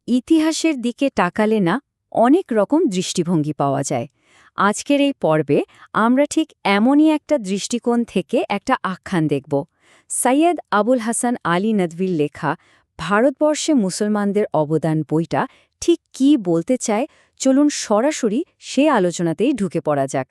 ইতিহাসের দিকে তাকালে না অনেক রকম দৃষ্টিভঙ্গি পাওয়া যায়। আজকের এই পর্বে আমরা ঠিক এমনই একটা দৃষ্টিকোণ থেকে একটা আখ্যান দেখব। সৈয়দ আবুল হাসান আলী নদভীর লেখা ভারতবর্ষে মুসলমানদের অবদান বইটা ঠিক কী বলতে চায়, চলুন সরাসরি সে আলোচনাতেই ঢুকে পড়া যাক।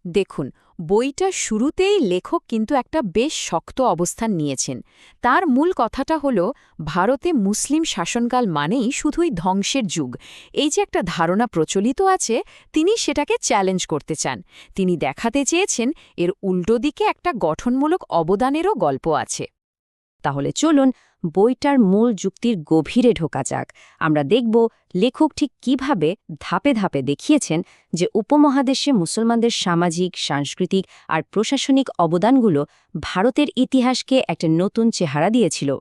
দেখুন, বইটা শুরুতেই লেখক কিন্তু একটা বেশ শক্ত অবস্থান নিয়েছেন। তার মূল কথাটা হলো ভারতে মুসলিম শাসনকাল মানেই শুধুই ধ্বংসের যুগ। এই যে একটা ধারণা প্রচলিত আছে, তিনি সেটাকে চ্যালেঞ্জ করতে চান। তিনি দেখাতে চেয়েছেন এর উল্টো দিকে একটা গঠনমূলক অবদানেরও গল্প আছে। তাহলে চলুন বইটার মূল যুক্তির গভীরে ঢোকা যাক। আমরা দেখব লেখক ঠিক কিভাবে ধাপে ধাপে দেখিয়েছেন যে উপমহাদেশে মুসলমানদের সামাজিক, সাংস্কৃতিক আর প্রশাসনিক অবদানগুলো ভারতের ইতিহাসকে একটা নতুন চেহারা দিয়েছিল।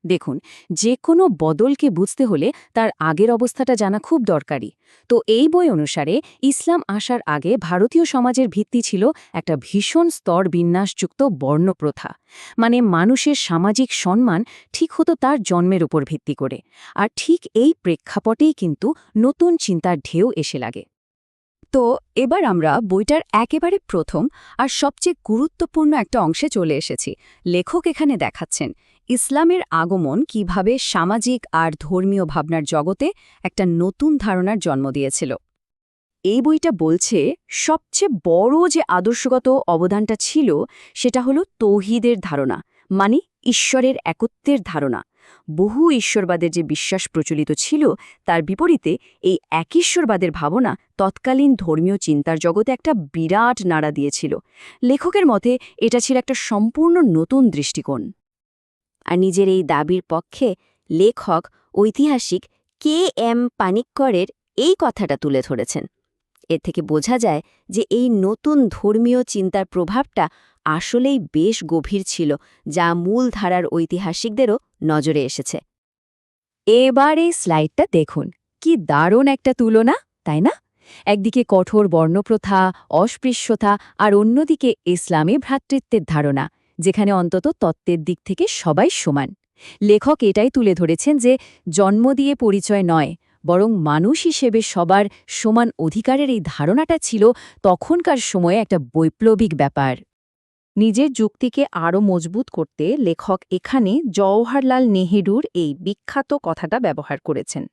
দেখুন, যে কোনো বদলকে বুঝতে হলে তার আগের অবস্থাটা জানা খুব দরকারি। তো এই বই অনুসারে ইসলাম আসার আগে ভারতীয় সমাজের ভিত্তি ছিল একটা ভীষণ স্তর বিন্যাসযুক্ত বর্ণপ্রথা। মানে মানুষের সামাজিক সম্মান ঠিক হতো তার জন্মের উপর ভিত্তি করে। আর ঠিক এই প্রেক্ষাপটেই কিন্তু নতুন চিন্তার ঢেউ এসে লাগে। তো এবার আমরা বইটার একেবারে প্রথম আর সবচেয়ে গুরুত্বপূর্ণ একটা অংশে চলে এসেছি। লেখক এখানে দেখাচ্ছেন ইসলামের আগমন কিভাবে সামাজিক আর ধর্মীয় ভাবনার জগতে একটা নতুন ধারণার জন্ম দিয়েছিল। এই বইটা বলছে সবচেয়ে বড় যে আদর্শগত অবদানটা ছিল সেটা হলো তৌহিদের ধারণা, মানে ঈশ্বরের একত্বের ধারণা। বহু ঈশ্বরবাদের যে বিশ্বাস প্রচলিত ছিল তার বিপরীতে এই একঈশ্বরবাদের ভাবনা তৎকালীন ধর্মীয় চিন্তার জগতে একটা বিরাট নাড়া দিয়েছিল। লেখকের মতে এটা ছিল একটা সম্পূর্ণ নতুন দৃষ্টিকোণ। আর নিজের এই দাবির পক্ষে লেখক ঐতিহাসিক K.M. পানিক্করের এই কথাটা তুলে ধরেছেন। এর থেকে বোঝা যায় যে এই নতুন ধর্মীয় চিন্তার প্রভাবটা আসলেই বেশ গভীর ছিল, যা মূল ধারার ঐতিহাসিকদেরও নজরে এসেছে। এবার এই স্লাইডটা দেখুন, কি দারুণ একটা তুলনা, তাই না? একদিকে কঠোর বর্ণপ্রথা, অস্পৃশ্যতা, আর অন্যদিকে ইসলামী ভ্রাতৃত্বের ধারণা, যেখানে অন্তত তত্ত্বের দিক থেকে সবাই সমান। লেখক এটাই তুলে ধরেছেন যে জন্ম দিয়ে পরিচয় নয়, বরং মানুষ হিসেবে সবার সমান অধিকারের এই ধারণাটা ছিল তখনকার সময়ে একটা বৈপ্লবিক ব্যাপার। নিজের যুক্তিকে আরও মজবুত করতে লেখক এখানে জওহরলাল নেহেরুর এই বিখ্যাত কথাটা ব্যবহার করেছেন।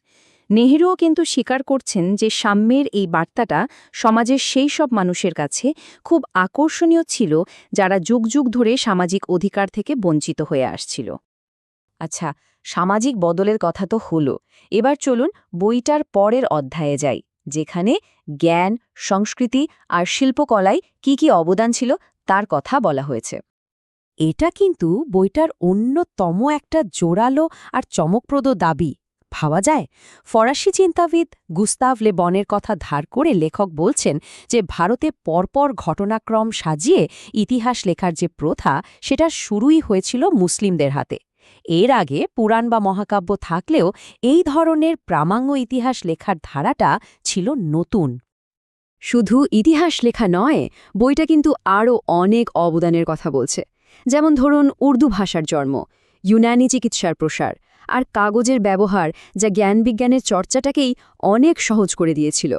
নেহেরুও কিন্তু স্বীকার করছেন যে সাম্যের এই বার্তাটা সমাজের সেই সব মানুষের কাছে খুব আকর্ষণীয় ছিল যারা যুগ যুগ ধরে সামাজিক অধিকার থেকে বঞ্চিত হয়ে আসছিল। আচ্ছা, সামাজিক বদলের কথা তো হলো, এবার চলুন বইটার পরের অধ্যায়ে যাই, যেখানে জ্ঞান, সংস্কৃতি আর শিল্পকলায় কি অবদান ছিল তার কথা বলা হয়েছে। এটা কিন্তু বইটার অন্যতম একটা জোরালো আর চমকপ্রদ দাবি। ভাবা যায়, ফরাসি চিন্তাবিদ গুস্তাভ লে বনের কথা ধার করে লেখক বলছেন যে ভারতে পরপর ঘটনাক্রম সাজিয়ে ইতিহাস লেখার যে প্রথা, সেটার শুরুই হয়েছিল মুসলিমদের হাতে। এর আগে পুরাণ বা মহাকাব্য থাকলেও এই ধরনের প্রামাণ্য ইতিহাস লেখার ধারাটা ছিল নতুন। শুধু ইতিহাস লেখা নয়, বইটা কিন্তু আরও অনেক অবদানের কথা বলছে। যেমন ধরুন উর্দু ভাষার জন্ম, ইউনানি চিকিৎসার প্রসার, আর কাগজের ব্যবহার, যা জ্ঞানবিজ্ঞানের চর্চাটাকেই অনেক সহজ করে দিয়েছিল।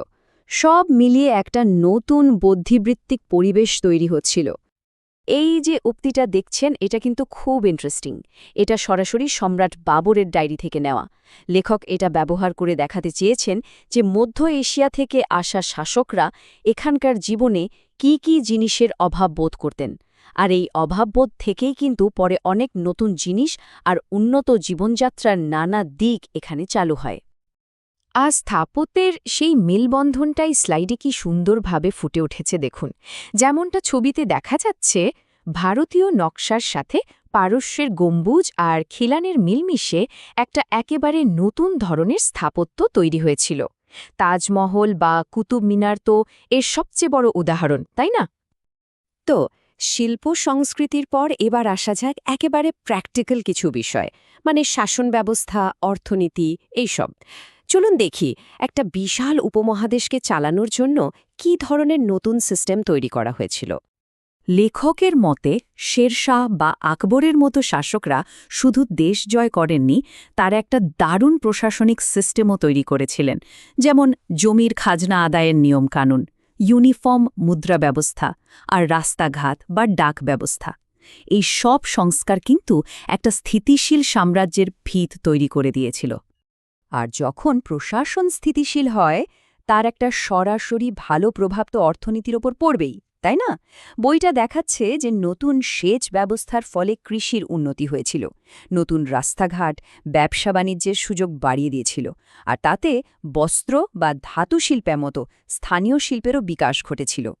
সব মিলিয়ে একটা নতুন বুদ্ধিবৃত্তিক পরিবেশ তৈরি হচ্ছিল। এই যে উক্তিটা দেখছেন, এটা কিন্তু খুব ইন্টারেস্টিং। এটা সরাসরি সম্রাট বাবরের ডায়েরি থেকে নেওয়া। লেখক এটা ব্যবহার করে দেখাতে চেয়েছেন যে মধ্য এশিয়া থেকে আসা শাসকরা এখানকার জীবনে কি জিনিসের অভাব বোধ করতেন, আর এই অভাববোধ থেকেই কিন্তু পরে অনেক নতুন জিনিস আর উন্নত জীবনযাত্রার নানা দিক এখানে চালু হয়। আর স্থাপত্যের সেই মেলবন্ধনটাই স্লাইডে কি সুন্দরভাবে ফুটে উঠেছে দেখুন। যেমনটা ছবিতে দেখা যাচ্ছে, ভারতীয় নকশার সাথে পারস্যের গম্বুজ আর খিলানের মিলমিশে একটা একেবারে নতুন ধরনের স্থাপত্য তৈরি হয়েছিল। তাজমহল বা কুতুব মিনার তো এর সবচেয়ে বড় উদাহরণ, তাই না? তো শিল্প সংস্কৃতির পর এবার আসা যাক একেবারে প্র্যাকটিক্যাল কিছু বিষয়, মানে শাসন ব্যবস্থা, অর্থনীতি, এইসব। চলুন দেখি একটা বিশাল উপমহাদেশকে চালানোর জন্য কী ধরনের নতুন সিস্টেম তৈরি করা হয়েছিল। লেখকের মতে শেরশাহ বা আকবরের মতো শাসকরা শুধু দেশ জয় করেননি, তার একটা দারুণ প্রশাসনিক সিস্টেমও তৈরি করেছিলেন, যেমন জমির খাজনা আদায়ের নিয়মকানুন, ইউনিফর্ম মুদ্রা ব্যবস্থা আর রাস্তাঘাট বা ডাক ব্যবস্থা। এই সব সংস্কার কিন্তু একটা স্থিতিশীল সাম্রাজ্যের ভিত তৈরি করে দিয়েছিল। আর যখন প্রশাসন স্থিতিশীল হয় তার একটা সরাসরি ভালো প্রভাব তো অর্থনীতির ওপর পড়বেই, তাই না? বইটা দেখাচ্ছে যে নতুন সেচ ব্যবস্থার ফলে কৃষির উন্নতি হয়েছিল, নতুন রাস্তাঘাট ব্যবসা বাণিজ্যের সুযোগ বাড়িয়ে দিয়েছিল, আর তাতে বস্ত্র বা ধাতু শিল্পের মতো স্থানীয় শিল্পেরও বিকাশ ঘটেছিল।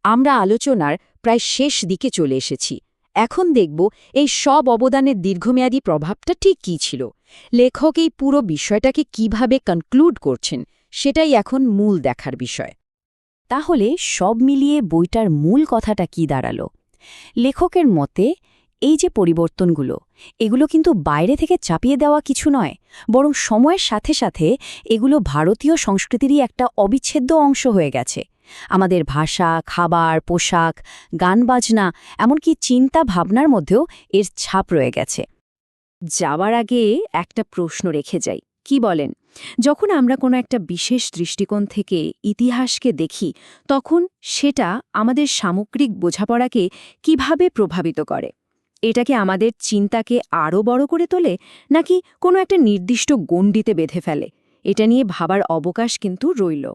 আমরা আলোচনার প্রায় শেষ দিকে চলে এসেছি। এখন দেখব এই সব অবদানের দীর্ঘমেয়াদী প্রভাবটা ঠিক কী ছিল। লেখক এই পুরো বিষয়টাকে কিভাবে কনক্লুড করছেন সেটাই এখন মূল দেখার বিষয়। তাহলে সব মিলিয়ে বইটার মূল কথাটা কি দাঁড়ালো? লেখকের মতে এই যে পরিবর্তনগুলো, এগুলো কিন্তু বাইরে থেকে চাপিয়ে দেওয়া কিছু নয়, বরং সময়ের সাথে সাথে এগুলো ভারতীয় সংস্কৃতিরই একটা অবিচ্ছেদ্য অংশ হয়ে গেছে। আমাদের ভাষা, খাবার, পোশাক, গান-বাজনা, এমনকি চিন্তা ভাবনার মধ্যেও এর ছাপ রয়ে গেছে। যাওয়ার আগে একটা প্রশ্ন রেখে যাই, কি বলেন? যখন আমরা কোনো একটা বিশেষ দৃষ্টিকোণ থেকে ইতিহাসকে দেখি, তখন সেটা আমাদের সামগ্রিক বোঝাপড়াকে কিভাবে প্রভাবিত করে? এটা কি আমাদের চিন্তাকে আরও বড় করে তোলে, নাকি কোনো একটা নির্দিষ্ট গণ্ডিতে বেঁধে ফেলে? এটা নিয়ে ভাবার অবকাশ কিন্তু রইল।